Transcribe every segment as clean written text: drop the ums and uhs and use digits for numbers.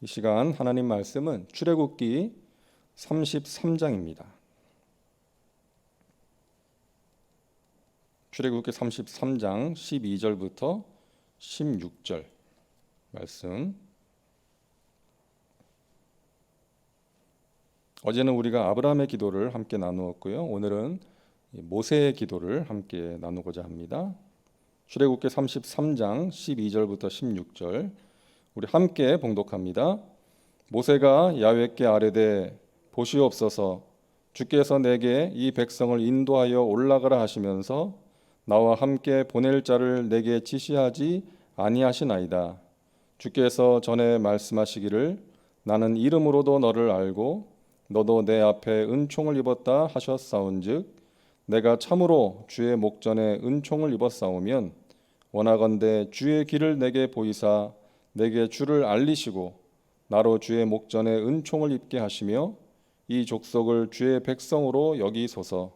이 시간 하나님 말씀은 출애굽기 33장입니다. 출애굽기 33장 12절부터 16절 말씀. 어제는 우리가 아브라함의 기도를 함께 나누었고요. 오늘은 모세의 기도를 함께 나누고자 합니다. 출애굽기 33장 12절부터 16절 우리 함께 봉독합니다. 모세가 야훼께 아뢰되 보시옵소서, 주께서 내게 이 백성을 인도하여 올라가라 하시면서 나와 함께 보낼 자를 내게 지시하지 아니하시나이다. 주께서 전에 말씀하시기를 나는 이름으로도 너를 알고 너도 내 앞에 은총을 입었다 하셨사온즉 내가 참으로 주의 목전에 은총을 입었사오면 원하건대 주의 길을 내게 보이사 내게 주를 알리시고 나로 주의 목전에 은총을 입게 하시며 이 족속을 주의 백성으로 여기소서.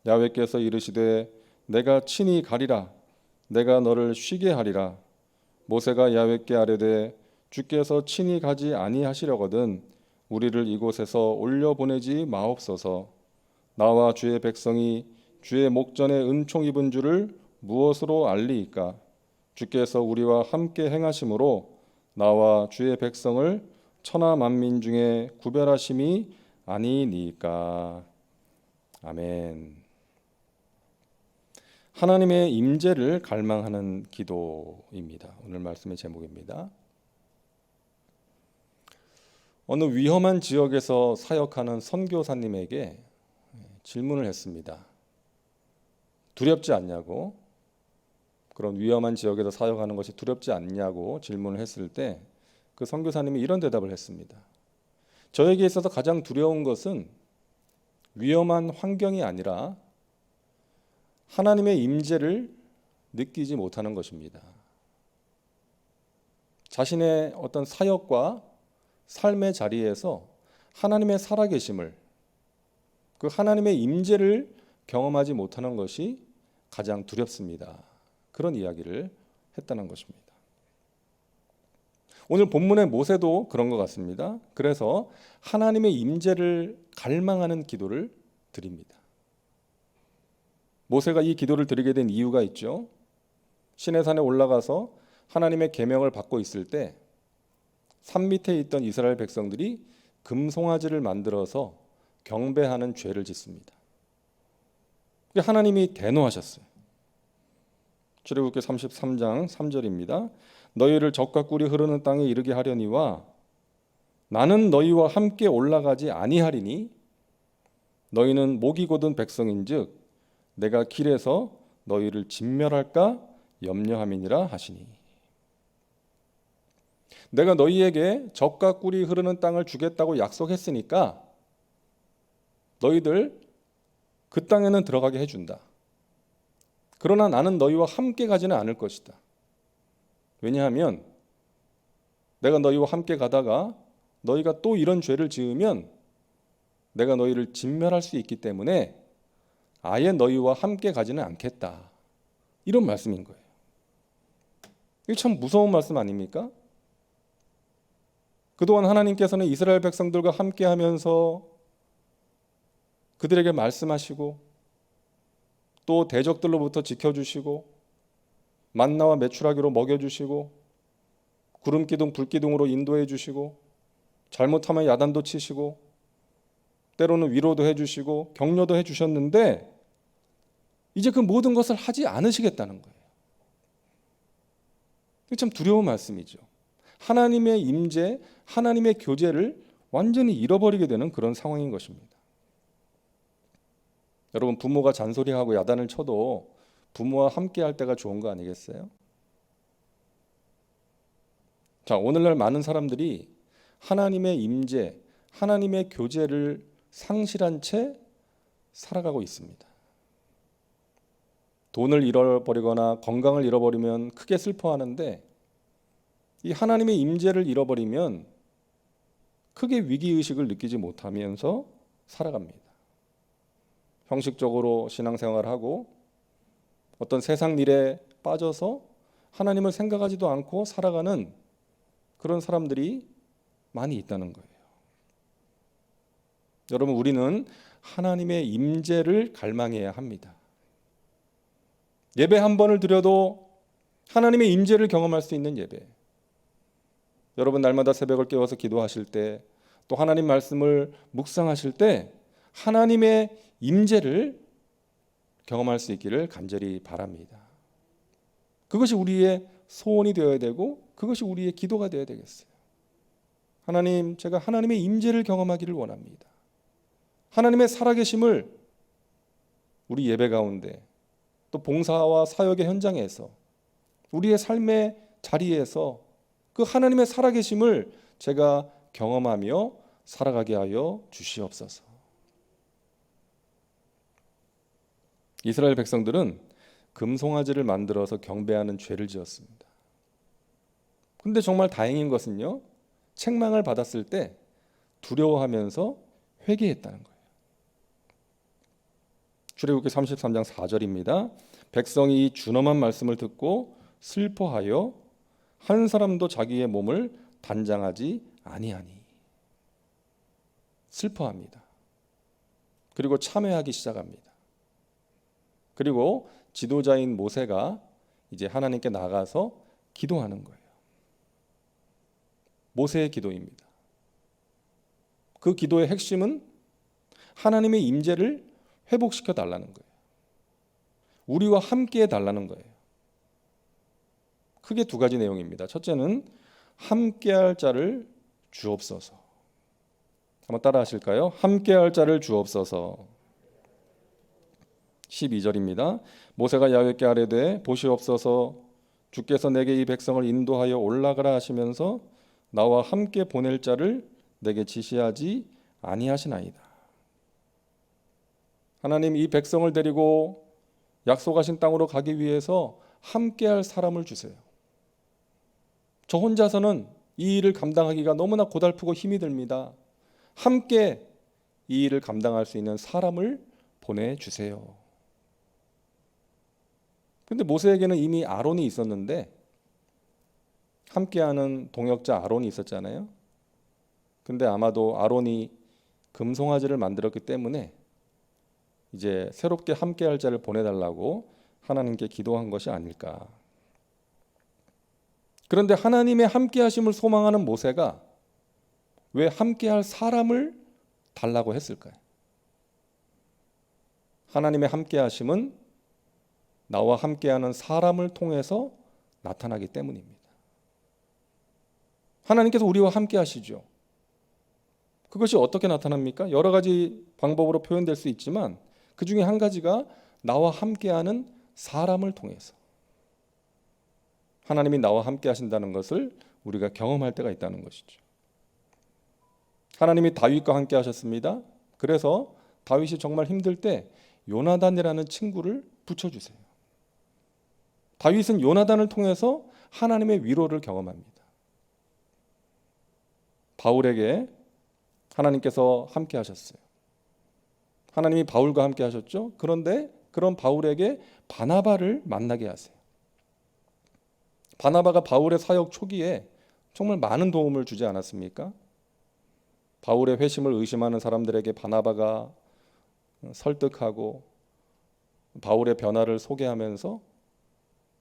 야훼께서 이르시되 내가 친히 가리라. 내가 너를 쉬게 하리라. 모세가 야훼께 아뢰되 주께서 친히 가지 아니하시려거든 우리를 이곳에서 올려보내지 마옵소서. 나와 주의 백성이 주의 목전에 은총 입은 줄을 무엇으로 알리이까? 주께서 우리와 함께 행하심으로 나와 주의 백성을 천하 만민 중에 구별하심이 아니니까. 아멘. 하나님의 임재를 갈망하는 기도입니다. 오늘 말씀의 제목입니다. 어느 위험한 지역에서 사역하는 선교사님에게 질문을 했습니다. 두렵지 않냐고, 그런 위험한 지역에서 사역하는 것이 두렵지 않냐고 질문을 했을 때 그 선교사님이 이런 대답을 했습니다. 저에게 있어서 가장 두려운 것은 위험한 환경이 아니라 하나님의 임재를 느끼지 못하는 것입니다. 자신의 어떤 사역과 삶의 자리에서 하나님의 살아계심을, 그 하나님의 임재를 경험하지 못하는 것이 가장 두렵습니다. 그런 이야기를 했다는 것입니다. 오늘 본문의 모세도 그런 것 같습니다. 그래서 하나님의 임재를 갈망하는 기도를 드립니다. 모세가 이 기도를 드리게 된 이유가 있죠. 시내산에 올라가서 하나님의 계명을 받고 있을 때 산 밑에 있던 이스라엘 백성들이 금송아지를 만들어서 경배하는 죄를 짓습니다. 하나님이 대노하셨어요. 출애굽기 33장 3절입니다. 너희를 젖과 꿀이 흐르는 땅에 이르게 하려니와 나는 너희와 함께 올라가지 아니하리니 너희는 목이 곧은 백성인즉 내가 길에서 너희를 진멸할까 염려함이니라 하시니. 내가 너희에게 젖과 꿀이 흐르는 땅을 주겠다고 약속했으니까 너희들 그 땅에는 들어가게 해준다. 그러나 나는 너희와 함께 가지는 않을 것이다. 왜냐하면 내가 너희와 함께 가다가 너희가 또 이런 죄를 지으면 내가 너희를 진멸할 수 있기 때문에 아예 너희와 함께 가지는 않겠다. 이런 말씀인 거예요. 이게 참 무서운 말씀 아닙니까? 그동안 하나님께서는 이스라엘 백성들과 함께 하면서 그들에게 말씀하시고 또 대적들로부터 지켜주시고 만나와 메추라기로 먹여주시고 구름기둥 불기둥으로 인도해 주시고 잘못하면 야단도 치시고 때로는 위로도 해주시고 격려도 해주셨는데 이제 그 모든 것을 하지 않으시겠다는 거예요. 이게 참 두려운 말씀이죠. 하나님의 임재, 하나님의 교제를 완전히 잃어버리게 되는 그런 상황인 것입니다. 여러분, 부모가 잔소리하고 야단을 쳐도 부모와 함께 할 때가 좋은 거 아니겠어요? 자, 오늘날 많은 사람들이 하나님의 임재, 하나님의 교제를 상실한 채 살아가고 있습니다. 돈을 잃어버리거나 건강을 잃어버리면 크게 슬퍼하는데 이 하나님의 임재를 잃어버리면 크게 위기의식을 느끼지 못하면서 살아갑니다. 형식적으로 신앙생활을 하고 어떤 세상 일에 빠져서 하나님을 생각하지도 않고 살아가는 그런 사람들이 많이 있다는 거예요. 여러분, 우리는 하나님의 임재를 갈망해야 합니다. 예배 한 번을 드려도 하나님의 임재를 경험할 수 있는 예배. 여러분, 날마다 새벽을 깨워서 기도하실 때, 또 하나님 말씀을 묵상하실 때 하나님의 임재를 경험할 수 있기를 간절히 바랍니다. 그것이 우리의 소원이 되어야 되고 그것이 우리의 기도가 되어야 되겠어요. 하나님, 제가 하나님의 임재를 경험하기를 원합니다. 하나님의 살아계심을 우리 예배 가운데, 또 봉사와 사역의 현장에서, 우리의 삶의 자리에서 그 하나님의 살아계심을 제가 경험하며 살아가게 하여 주시옵소서. 이스라엘 백성들은 금송아지를 만들어서 경배하는 죄를 지었습니다. 근데 정말 다행인 것은요, 책망을 받았을 때 두려워하면서 회개했다는 거예요. 출애굽기 33장 4절입니다. 백성이 준엄한 말씀을 듣고 슬퍼하여 한 사람도 자기의 몸을 단장하지 아니하니. 슬퍼합니다. 그리고 참회하기 시작합니다. 그리고 지도자인 모세가 이제 하나님께 나가서 기도하는 거예요. 모세의 기도입니다. 그 기도의 핵심은 하나님의 임재를 회복시켜 달라는 거예요. 우리와 함께 해달라는 거예요. 크게 두 가지 내용입니다. 첫째는 함께할 자를 주옵소서. 한번 따라 하실까요? 함께할 자를 주옵소서. 12절입니다. 모세가 야훼께 아뢰되 보시옵소서, 주께서 내게 이 백성을 인도하여 올라가라 하시면서 나와 함께 보낼 자를 내게 지시하지 아니하시나이다. 하나님, 이 백성을 데리고 약속하신 땅으로 가기 위해서 함께할 사람을 주세요. 저 혼자서는 이 일을 감당하기가 너무나 고달프고 힘이 듭니다. 함께 이 일을 감당할 수 있는 사람을 보내주세요. 그런데 모세에게는 이미 아론이 있었는데, 함께하는 동역자 아론이 있었잖아요. 근데 아마도 아론이 금송아지를 만들었기 때문에 이제 새롭게 함께할 자를 보내달라고 하나님께 기도한 것이 아닐까. 그런데 하나님의 함께하심을 소망하는 모세가 왜 함께할 사람을 달라고 했을까요? 하나님의 함께하심은 나와 함께하는 사람을 통해서 나타나기 때문입니다. 하나님께서 우리와 함께하시죠. 그것이 어떻게 나타납니까? 여러 가지 방법으로 표현될 수 있지만 그 중에 한 가지가 나와 함께하는 사람을 통해서, 하나님이 나와 함께 하신다는 것을 우리가 경험할 때가 있다는 것이죠. 하나님이 다윗과 함께 하셨습니다. 그래서 다윗이 정말 힘들 때 요나단이라는 친구를 붙여주세요. 다윗은 요나단을 통해서 하나님의 위로를 경험합니다. 바울에게 하나님께서 함께 하셨어요. 하나님이 바울과 함께 하셨죠. 그런데 그런 바울에게 바나바를 만나게 하세요. 바나바가 바울의 사역 초기에 정말 많은 도움을 주지 않았습니까? 바울의 회심을 의심하는 사람들에게 바나바가 설득하고 바울의 변화를 소개하면서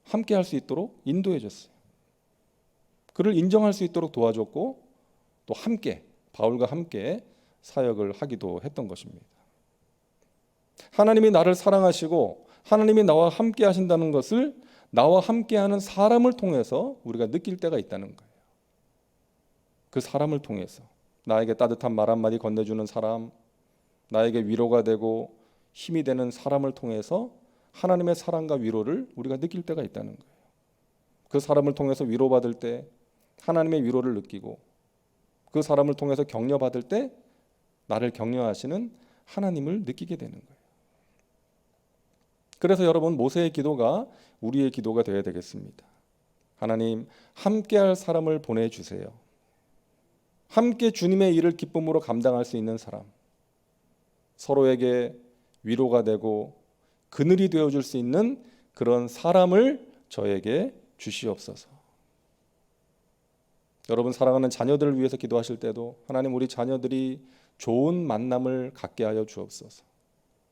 함께 할 수 있도록 인도해 줬어요. 그를 인정할 수 있도록 도와줬고, 또 함께, 바울과 함께 사역을 하기도 했던 것입니다. 하나님이 나를 사랑하시고 하나님이 나와 함께 하신다는 것을 나와 함께하는 사람을 통해서 우리가 느낄 때가 있다는 거예요. 그 사람을 통해서 나에게 따뜻한 말 한마디 건네주는 사람, 나에게 위로가 되고 힘이 되는 사람을 통해서 하나님의 사랑과 위로를 우리가 느낄 때가 있다는 거예요. 그 사람을 통해서 위로받을 때 하나님의 위로를 느끼고, 그 사람을 통해서 격려받을 때 나를 격려하시는 하나님을 느끼게 되는 거예요. 그래서 여러분, 모세의 기도가 우리의 기도가 되어야 되겠습니다. 하나님, 함께할 사람을 보내주세요. 함께 주님의 일을 기쁨으로 감당할 수 있는 사람, 서로에게 위로가 되고 그늘이 되어줄 수 있는 그런 사람을 저에게 주시옵소서. 여러분 사랑하는 자녀들을 위해서 기도하실 때도 하나님 우리 자녀들이 좋은 만남을 갖게 하여 주옵소서.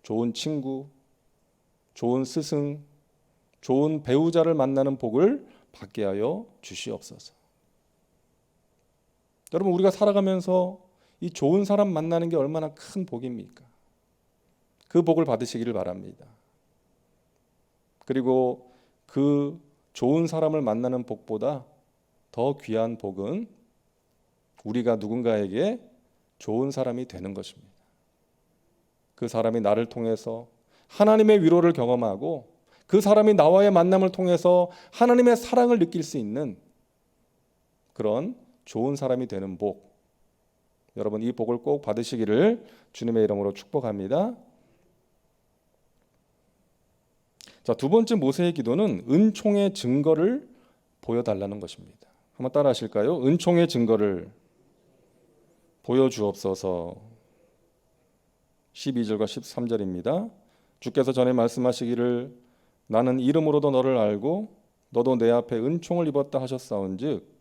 좋은 친구, 좋은 스승, 좋은 배우자를 만나는 복을 받게 하여 주시옵소서. 여러분 우리가 살아가면서 이 좋은 사람 만나는 게 얼마나 큰 복입니까? 그 복을 받으시기를 바랍니다. 그리고 그 좋은 사람을 만나는 복보다 더 귀한 복은 우리가 누군가에게 좋은 사람이 되는 것입니다. 그 사람이 나를 통해서 하나님의 위로를 경험하고 그 사람이 나와의 만남을 통해서 하나님의 사랑을 느낄 수 있는 그런 좋은 사람이 되는 복, 여러분 이 복을 꼭 받으시기를 주님의 이름으로 축복합니다. 자, 두 번째 모세의 기도는 은총의 증거를 보여달라는 것입니다. 한번 따라 하실까요? 은총의 증거를 보여주옵소서. 12절과 13절입니다. 주께서 전에 말씀하시기를 나는 이름으로도 너를 알고 너도 내 앞에 은총을 입었다 하셨사온즉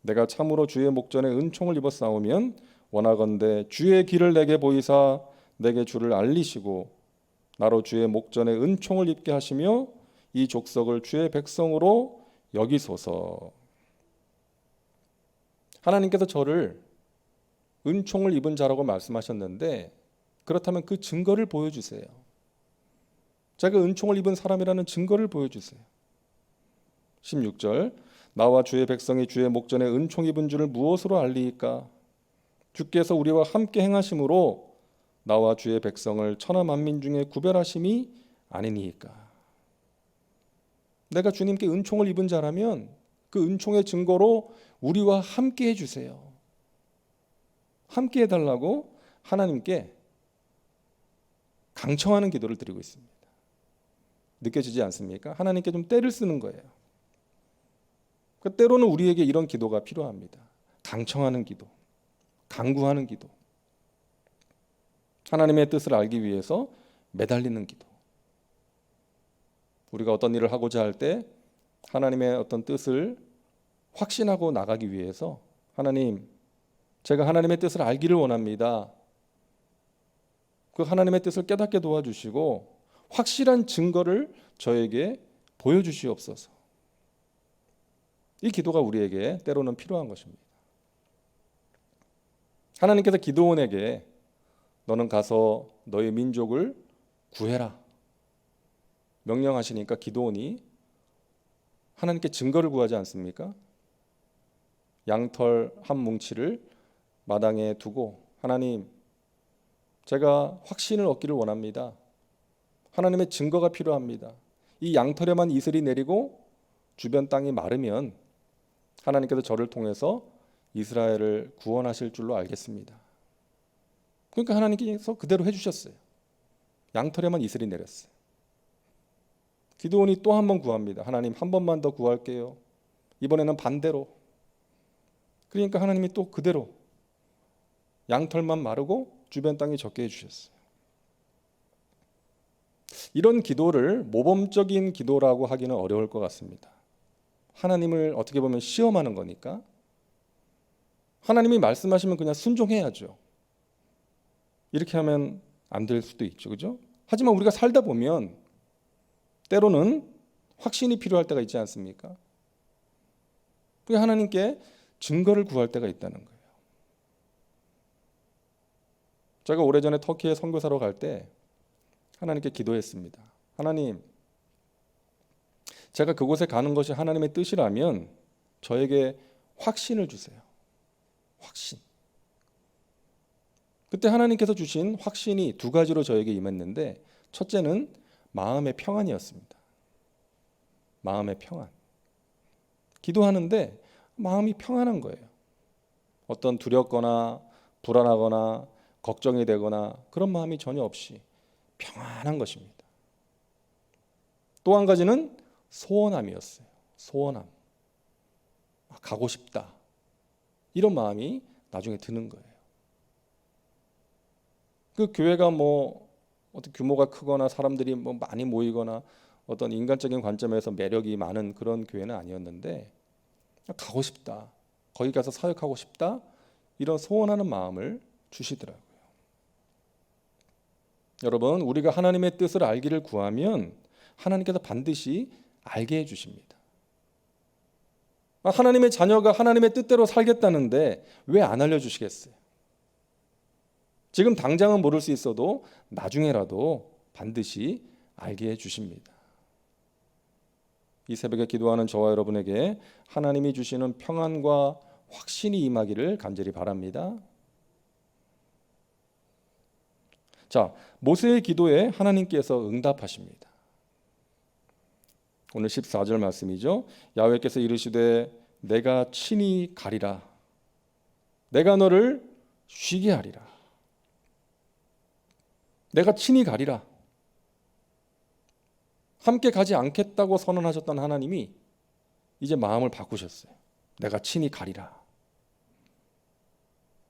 내가 참으로 주의 목전에 은총을 입었사오면 원하건대 주의 길을 내게 보이사 내게 주를 알리시고 나로 주의 목전에 은총을 입게 하시며 이 족속을 주의 백성으로 여기소서. 하나님께서 저를 은총을 입은 자라고 말씀하셨는데 그렇다면 그 증거를 보여주세요. 제가 은총을 입은 사람이라는 증거를 보여주세요. 16절 나와 주의 백성이 주의 목전에 은총 입은 줄을 무엇으로 알리이까? 주께서 우리와 함께 행하심으로 나와 주의 백성을 천하 만민 중에 구별하심이 아니니까. 내가 주님께 은총을 입은 자라면 그 은총의 증거로 우리와 함께 해주세요. 함께 해달라고 하나님께 강청하는 기도를 드리고 있습니다. 느껴지지 않습니까? 하나님께 좀 떼를 쓰는 거예요. 때로는 우리에게 이런 기도가 필요합니다. 강청하는 기도, 간구하는 기도, 하나님의 뜻을 알기 위해서 매달리는 기도. 우리가 어떤 일을 하고자 할 때 하나님의 어떤 뜻을 확신하고 나가기 위해서 하나님, 제가 하나님의 뜻을 알기를 원합니다. 그 하나님의 뜻을 깨닫게 도와주시고 확실한 증거를 저에게 보여주시옵소서. 이 기도가 우리에게 때로는 필요한 것입니다. 하나님께서 기드온에게 너는 가서 너의 민족을 구해라 명령하시니까 기드온이 하나님께 증거를 구하지 않습니까? 양털 한 뭉치를 마당에 두고 하나님, 제가 확신을 얻기를 원합니다. 하나님의 증거가 필요합니다. 이 양털에만 이슬이 내리고 주변 땅이 마르면 하나님께서 저를 통해서 이스라엘을 구원하실 줄로 알겠습니다. 그러니까 하나님께서 그대로 해주셨어요. 양털에만 이슬이 내렸어요. 기드온이 또 한 번 구합니다. 하나님 한 번만 더 구할게요. 이번에는 반대로. 그러니까 하나님이 또 그대로 양털만 마르고 주변 땅이 적게 해주셨어요. 이런 기도를 모범적인 기도라고 하기는 어려울 것 같습니다. 하나님을 어떻게 보면 시험하는 거니까 하나님이 말씀하시면 그냥 순종해야죠. 이렇게 하면 안 될 수도 있죠, 그죠? 하지만 우리가 살다 보면 때로는 확신이 필요할 때가 있지 않습니까? 그게 하나님께 증거를 구할 때가 있다는 거예요. 제가 오래전에 터키에 선교사로 갈 때 하나님께 기도했습니다. 하나님, 제가 그곳에 가는 것이 하나님의 뜻이라면 저에게 확신을 주세요. 확신. 그때 하나님께서 주신 확신이 두 가지로 저에게 임했는데 첫째는 마음의 평안이었습니다. 마음의 평안. 기도하는데 마음이 평안한 거예요. 어떤 두렵거나 불안하거나 걱정이 되거나 그런 마음이 전혀 없이 평안한 것입니다. 또 한 가지는 소원함이었어요. 소원함. 가고 싶다. 이런 마음이 나중에 드는 거예요. 그 교회가 어떤 규모가 크거나 사람들이 많이 모이거나 어떤 인간적인 관점에서 매력이 많은 그런 교회는 아니었는데 가고 싶다. 거기 가서 사역하고 싶다. 이런 소원하는 마음을 주시더라고요. 여러분, 우리가 하나님의 뜻을 알기를 구하면 하나님께서 반드시 알게 해주십니다. 하나님의 자녀가 하나님의 뜻대로 살겠다는데 왜 안 알려주시겠어요? 지금 당장은 모를 수 있어도 나중에라도 반드시 알게 해주십니다. 이 새벽에 기도하는 저와 여러분에게 하나님이 주시는 평안과 확신이 임하기를 간절히 바랍니다. 자, 모세의 기도에 하나님께서 응답하십니다. 오늘 14절 말씀이죠. 야훼께서 이르시되 내가 친히 가리라. 내가 너를 쉬게 하리라. 내가 친히 가리라. 함께 가지 않겠다고 선언하셨던 하나님이 이제 마음을 바꾸셨어요. 내가 친히 가리라.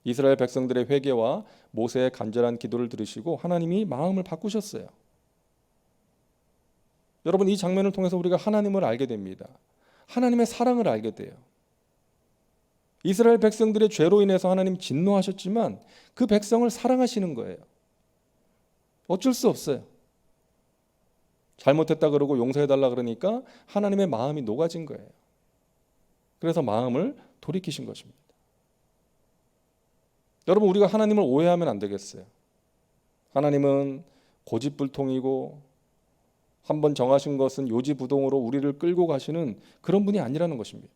이스라엘 백성들의 회개와 모세의 간절한 기도를 들으시고 하나님이 마음을 바꾸셨어요. 여러분, 이 장면을 통해서 우리가 하나님을 알게 됩니다. 하나님의 사랑을 알게 돼요. 이스라엘 백성들의 죄로 인해서 하나님 진노하셨지만 그 백성을 사랑하시는 거예요. 어쩔 수 없어요. 잘못했다 그러고 용서해달라 그러니까 하나님의 마음이 녹아진 거예요. 그래서 마음을 돌이키신 것입니다. 여러분, 우리가 하나님을 오해하면 안 되겠어요. 하나님은 고집불통이고 한번 정하신 것은 요지부동으로 우리를 끌고 가시는 그런 분이 아니라는 것입니다.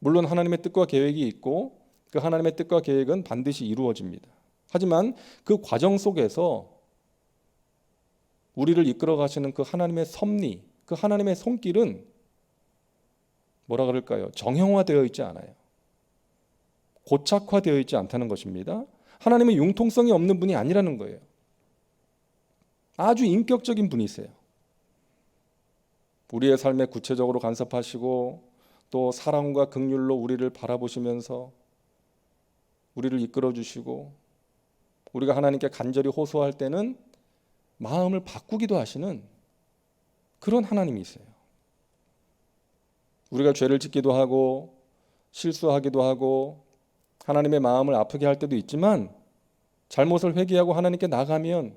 물론 하나님의 뜻과 계획이 있고 그 하나님의 뜻과 계획은 반드시 이루어집니다. 하지만 그 과정 속에서 우리를 이끌어 가시는 그 하나님의 섭리, 그 하나님의 손길은 뭐라 그럴까요? 정형화되어 있지 않아요. 고착화되어 있지 않다는 것입니다. 하나님은 융통성이 없는 분이 아니라는 거예요. 아주 인격적인 분이세요. 우리의 삶에 구체적으로 간섭하시고 또 사랑과 긍휼로 우리를 바라보시면서 우리를 이끌어 주시고 우리가 하나님께 간절히 호소할 때는 마음을 바꾸기도 하시는 그런 하나님이세요. 우리가 죄를 짓기도 하고 실수하기도 하고 하나님의 마음을 아프게 할 때도 있지만 잘못을 회개하고 하나님께 나가면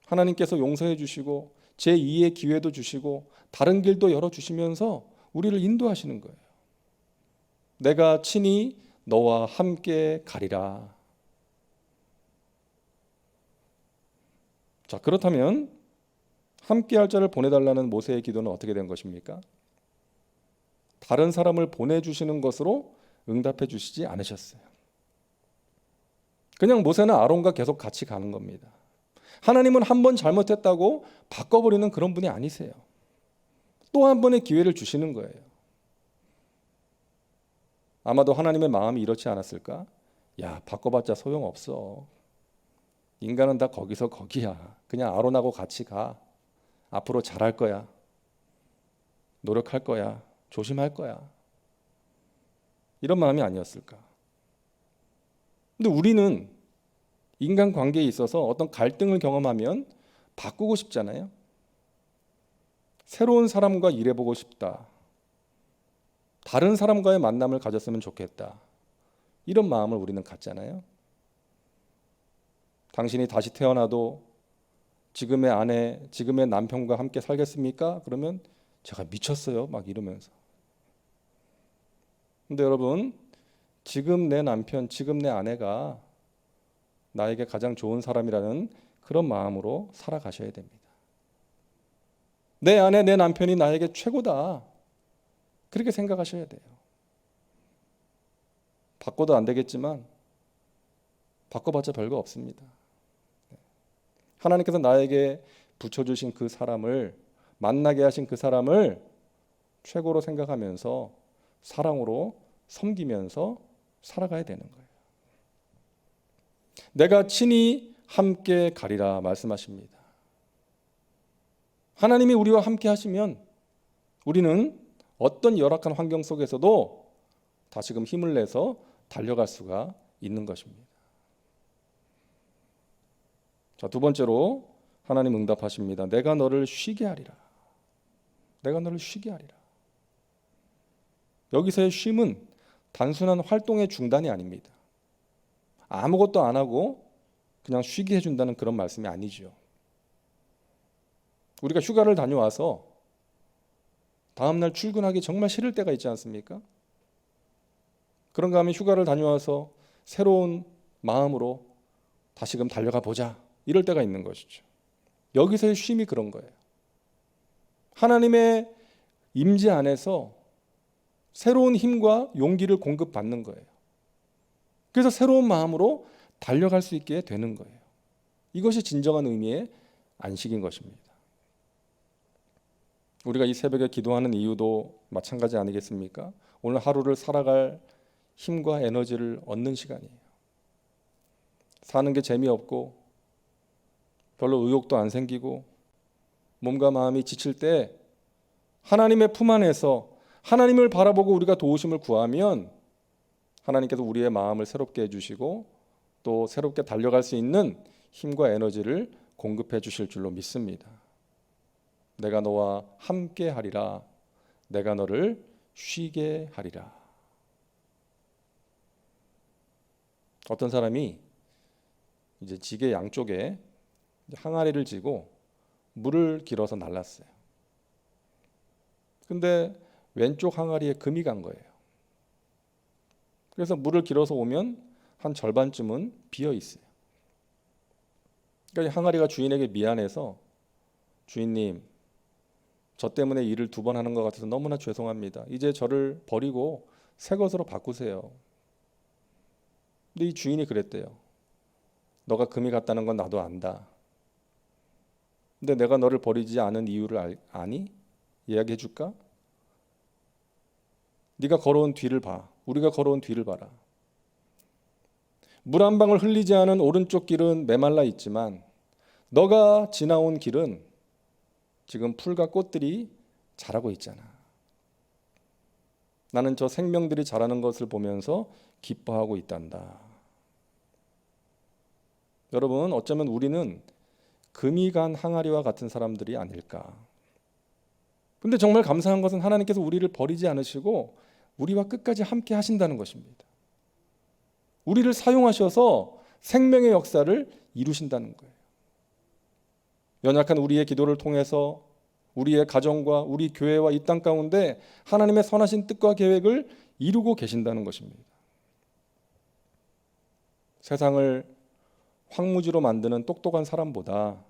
하나님께서 용서해 주시고 제2의 기회도 주시고 다른 길도 열어주시면서 우리를 인도하시는 거예요. 내가 친히 너와 함께 가리라. 자, 그렇다면 함께할 자를 보내달라는 모세의 기도는 어떻게 된 것입니까? 다른 사람을 보내주시는 것으로 응답해 주시지 않으셨어요. 그냥 모세는 아론과 계속 같이 가는 겁니다. 하나님은 한 번 잘못했다고 바꿔버리는 그런 분이 아니세요. 또 한 번의 기회를 주시는 거예요. 아마도 하나님의 마음이 이렇지 않았을까? 야, 바꿔봤자 소용없어. 인간은 다 거기서 거기야. 그냥 아론하고 같이 가. 앞으로 잘할 거야. 노력할 거야. 조심할 거야. 이런 마음이 아니었을까? 근데 우리는 인간관계에 있어서 어떤 갈등을 경험하면 바꾸고 싶잖아요. 새로운 사람과 일해보고 싶다. 다른 사람과의 만남을 가졌으면 좋겠다. 이런 마음을 우리는 갖잖아요. 당신이 다시 태어나도 지금의 아내, 지금의 남편과 함께 살겠습니까? 그러면 제가 미쳤어요. 막 이러면서. 근데 여러분, 지금 내 남편, 지금 내 아내가 나에게 가장 좋은 사람이라는 그런 마음으로 살아가셔야 됩니다. 내 아내, 내 남편이 나에게 최고다. 그렇게 생각하셔야 돼요. 바꿔도 안 되겠지만 바꿔봤자 별거 없습니다. 하나님께서 나에게 붙여주신 그 사람을, 만나게 하신 그 사람을 최고로 생각하면서 사랑으로 섬기면서 살아가야 되는 거예요. 내가 친히 함께 가리라 말씀하십니다. 하나님이 우리와 함께 하시면 우리는 어떤 열악한 환경 속에서도 다시금 힘을 내서 달려갈 수가 있는 것입니다. 자, 두 번째로 하나님 응답하십니다. 내가 너를 쉬게 하리라. 내가 너를 쉬게 하리라. 여기서의 쉼은 단순한 활동의 중단이 아닙니다. 아무것도 안 하고 그냥 쉬게 해준다는 그런 말씀이 아니죠. 우리가 휴가를 다녀와서 다음날 출근하기 정말 싫을 때가 있지 않습니까? 그런가 하면 휴가를 다녀와서 새로운 마음으로 다시금 달려가 보자 이럴 때가 있는 것이죠. 여기서의 쉼이 그런 거예요. 하나님의 임재 안에서 새로운 힘과 용기를 공급받는 거예요. 그래서 새로운 마음으로 달려갈 수 있게 되는 거예요. 이것이 진정한 의미의 안식인 것입니다. 우리가 이 새벽에 기도하는 이유도 마찬가지 아니겠습니까? 오늘 하루를 살아갈 힘과 에너지를 얻는 시간이에요. 사는 게 재미없고 별로 의욕도 안 생기고 몸과 마음이 지칠 때 하나님의 품 안에서 하나님을 바라보고 우리가 도우심을 구하면 하나님께서 우리의 마음을 새롭게 해주시고 또 새롭게 달려갈 수 있는 힘과 에너지를 공급해 주실 줄로 믿습니다. 내가 너와 함께 하리라. 내가 너를 쉬게 하리라. 어떤 사람이 이제 지게 양쪽에 항아리를 지고 물을 길어서 날랐어요. 근데 왼쪽 항아리에 금이 간 거예요. 그래서 물을 길어서 오면 한 절반쯤은 비어 있어요. 그러니까 이 항아리가 주인에게 미안해서 주인님, 저 때문에 일을 2번 하는 것 같아서 너무나 죄송합니다. 이제 저를 버리고 새 것으로 바꾸세요. 근데 이 주인이 그랬대요. 너가 금이 갔다는 건 나도 안다. 근데 내가 너를 버리지 않은 이유를 아니? 이야기해 줄까? 네가 걸어온 뒤를 봐. 우리가 걸어온 뒤를 봐라. 물 한 방울 흘리지 않은 오른쪽 길은 메말라 있지만 너가 지나온 길은 지금 풀과 꽃들이 자라고 있잖아. 나는 저 생명들이 자라는 것을 보면서 기뻐하고 있단다. 여러분, 어쩌면 우리는 금이 간 항아리와 같은 사람들이 아닐까. 근데 정말 감사한 것은 하나님께서 우리를 버리지 않으시고 우리와 끝까지 함께 하신다는 것입니다. 우리를 사용하셔서 생명의 역사를 이루신다는 거예요. 연약한 우리의 기도를 통해서 우리의 가정과 우리 교회와 이 땅 가운데 하나님의 선하신 뜻과 계획을 이루고 계신다는 것입니다. 세상을 황무지로 만드는 똑똑한 사람보다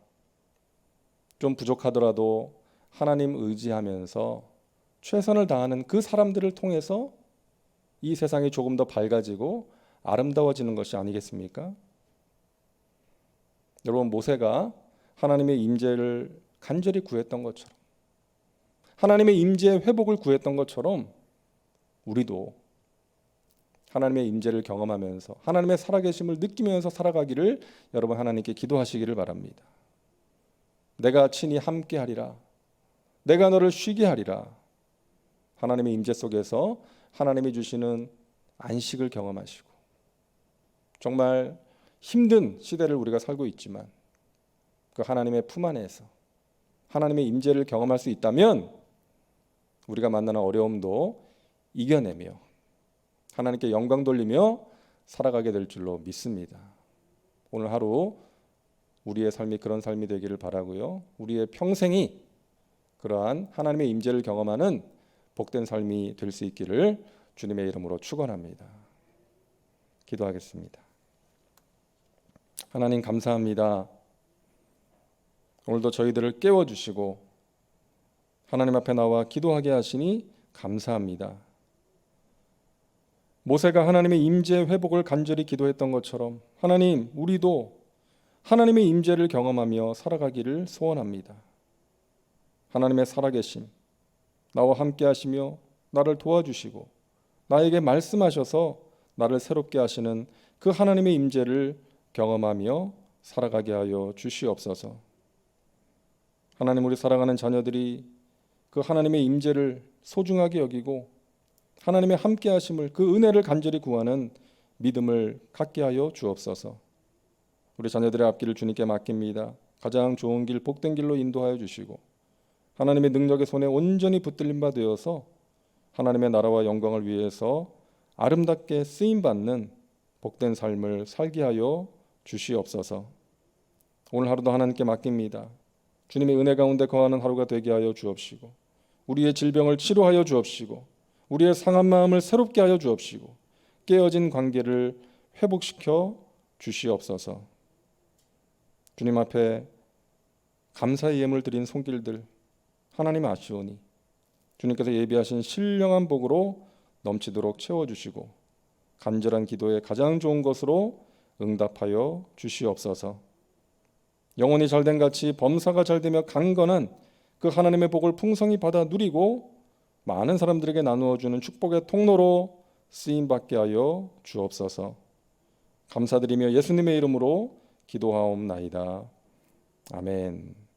좀 부족하더라도 하나님 의지하면서 최선을 다하는 그 사람들을 통해서 이 세상이 조금 더 밝아지고 아름다워지는 것이 아니겠습니까? 여러분, 모세가 하나님의 임재를 간절히 구했던 것처럼, 하나님의 임재의 회복을 구했던 것처럼 우리도 하나님의 임재를 경험하면서 하나님의 살아계심을 느끼면서 살아가기를 여러분 하나님께 기도하시기를 바랍니다. 내가 친히 함께 하리라. 내가 너를 쉬게 하리라. 하나님의 임재 속에서 하나님이 주시는 안식을 경험하시고, 정말 힘든 시대를 우리가 살고 있지만 그 하나님의 품 안에서 하나님의 임재를 경험할 수 있다면 우리가 만나는 어려움도 이겨내며 하나님께 영광 돌리며 살아가게 될 줄로 믿습니다. 오늘 하루 우리의 삶이 그런 삶이 되기를 바라고요. 우리의 평생이 그러한 하나님의 임재를 경험하는 복된 삶이 될 수 있기를 주님의 이름으로 축원합니다. 기도하겠습니다. 하나님 감사합니다. 오늘도 저희들을 깨워주시고 하나님 앞에 나와 기도하게 하시니 감사합니다. 모세가 하나님의 임재 회복을 간절히 기도했던 것처럼 하나님, 우리도 하나님의 임재를 경험하며 살아가기를 소원합니다. 하나님의 살아계심, 나와 함께 하시며 나를 도와주시고 나에게 말씀하셔서 나를 새롭게 하시는 그 하나님의 임재를 경험하며 살아가게 하여 주시옵소서. 하나님, 우리 사랑하는 자녀들이 그 하나님의 임재를 소중하게 여기고 하나님의 함께 하심을, 그 은혜를 간절히 구하는 믿음을 갖게 하여 주옵소서. 우리 자녀들의 앞길을 주님께 맡깁니다. 가장 좋은 길, 복된 길로 인도하여 주시고 하나님의 능력의 손에 온전히 붙들림 바 되어서 하나님의 나라와 영광을 위해서 아름답게 쓰임받는 복된 삶을 살게 하여 주시옵소서. 오늘 하루도 하나님께 맡깁니다. 주님의 은혜 가운데 거하는 하루가 되게 하여 주옵시고, 우리의 질병을 치료하여 주옵시고, 우리의 상한 마음을 새롭게 하여 주옵시고, 깨어진 관계를 회복시켜 주시옵소서. 주님 앞에 감사의 예물 드린 손길들 하나님 아시오니 주님께서 예비하신 신령한 복으로 넘치도록 채워주시고, 간절한 기도에 가장 좋은 것으로 응답하여 주시옵소서. 영혼이 잘된 같이 범사가 잘되며 강건한 그 하나님의 복을 풍성히 받아 누리고 많은 사람들에게 나누어 주는 축복의 통로로 쓰임받게 하여 주옵소서. 감사드리며 예수님의 이름으로 기도하옵나이다. 아멘.